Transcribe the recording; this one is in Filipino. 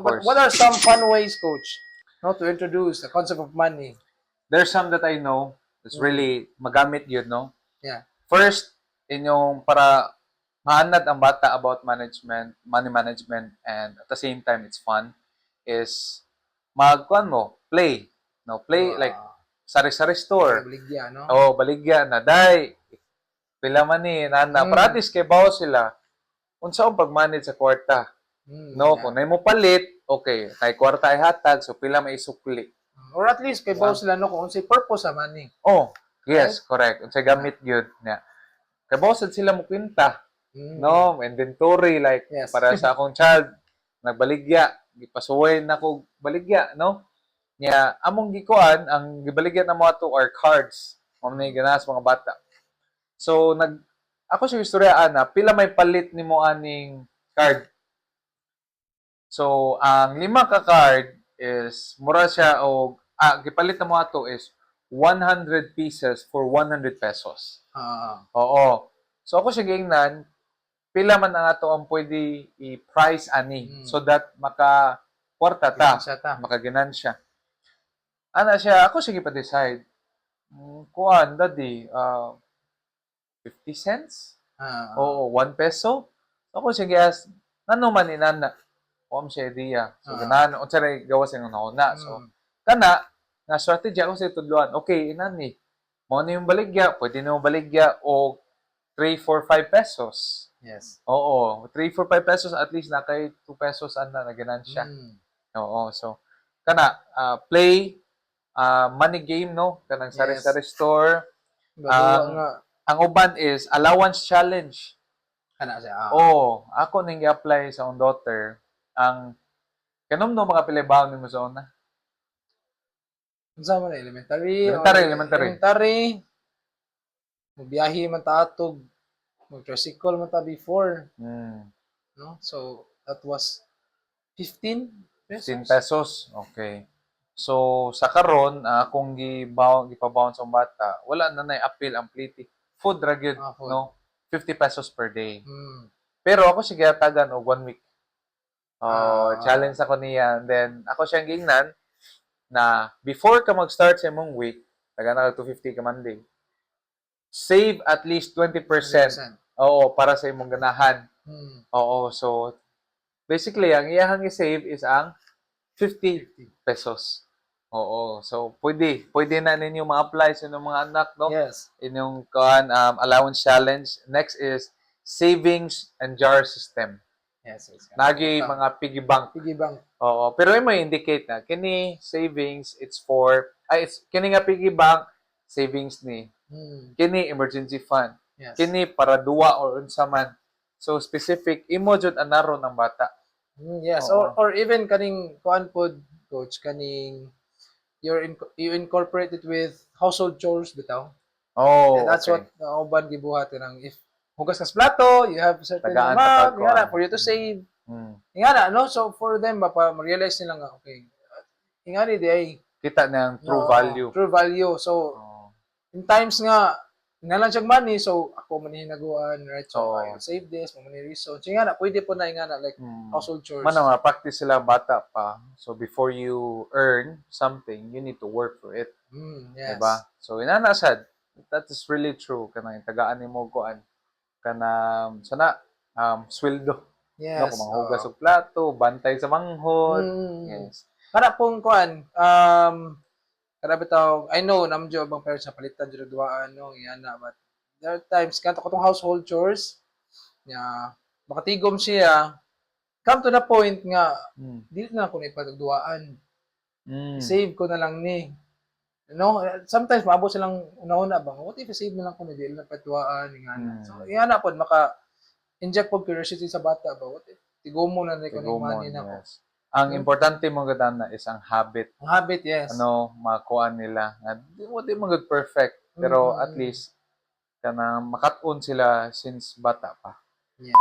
But course. what are some fun ways, Coach, no, to introduce the concept of money? There's some that I know that's really magamit yun, no? Yeah. First, inyong para maanad ang bata about management, money management, and at the same time, it's fun, is magkuhan mo, play. No, play like sari-sari store. Baligya, no? Oh, baligya na. Day, pila man ni, nana. Para at least kay bawo sila. Unsa ang pag-manage sa kwarta? No, Yeah. kung na mo palit, okay. Kay kwarta ay hatag, so pila may isukli. Or at least kay bawo sila no kung unsay purpose sa money. Oh, yes, correct. Unsay gamit gyud niya. Kay bawo sad sila mo kwenta. No, inventory like Yes. para sa akong child nagbaligya, gipasuway na ko baligya, no? Nya among gikuan ang gibaligya na mo ato are cards. Mo ni ganas mga bata. So ako sa istorya ana, pila may palit nimo aning card. So ang 5 ka card is mura siya og gipalit na mo ato is 100 pieces for 100 pesos. Oo. So ako siya gingnan, pila man ang ato ang pwede i-price ani so that maka-kwarta ta, makaginansya. Ana siya, ako sige pa-decide. Kuan, daddy, 50 cents? Oo, 1 peso? Ako sige, nano man inana? O siya idea. So, ganan, o tsara gawas yung nauna. So, kana, na strategy ako sa itudluan. Okay, inani. Mo na yung baligya, pwede na yung baligya o 3, 4, 5 pesos. Yes. Oo, 3, 4, 5 pesos at least na kay 2 pesos ana na ganansya. Oo, so kana play money game no kanang sari-sari store. Ang uban is allowance challenge. Kana siya. Oo, ako ning i-apply sa akong daughter ang kanom no mga pilebaw nimo sa una. Unsa man elementary? Elementary. Biyahe man ta atog mag-tricycle man ta before. No? So, that was 15 pesos. 15 pesos. Okay. So, sa karon, kung gipabawon sa bata, wala na appeal ang pliti. Food ra gyud, no? 50 pesos per day. Pero ako sige tagan og 1 week. Challenge ako niya. And then, ako siyang gingnan na before ka mag-start sa imong week, taga na 250 ka Monday, save at least 20%. Oo, para sa imong ganahan. Oo, so basically, ang iyahang i-save is ang 50 pesos. Oo, so pwede na ninyo ma-apply sa inyong mga anak, no? Yes. Inyong allowance challenge. Next is savings and jar system. Yes. Nagi mga piggy bank. Piggy bank. Oo, pero may indicate na kini savings it's kini nga piggy bank savings ni. Kini emergency fund. Yes. Kini para duwa or unsa man. So specific imo jud anaron ang bata. Yes, or even kaning kuan pod coach kaning you incorporate it with household chores bitaw. Oh, and that's okay. what uban gibuhat nang if hugas kas plato, you have certain amount for you to save. Ingana no, so for them ma-realize nila nga okay. Ingani di ay kita na ang true value. True value. So in times nga nalang siyang money, so ako man hinaguan, right? So I save this, mo man reason. So ingana pwede po na ingana like household chores. Mano nga practice sila bata pa. So before you earn something, you need to work for it. Yes. Diba? So inana sad. That is really true kanang tagaan nimo kuan kanang sana sweldo. Yes. No, kung manghugas og plato, bantay sa manghod. Yes. Kana pong kuan kada bitaw I know namjo bang parents sa palitan jud duaan no ingana but there are times kanto katong household chores nya makatigom siya come to the point nga dili na ako na ipagduaan. Save ko na lang ni. No, sometimes maabot silang una-una bang what if save na lang ko na dili na patuaan ingana. So ingana pod maka inject pod curiosity sa bata ba what if tigumo na ni ko ni money na ko. Ang importante mo gadana is ang habit. Ang habit, yes. Makuha nila. Di mo good perfect pero at least kanang makat-on sila since bata pa. Yeah.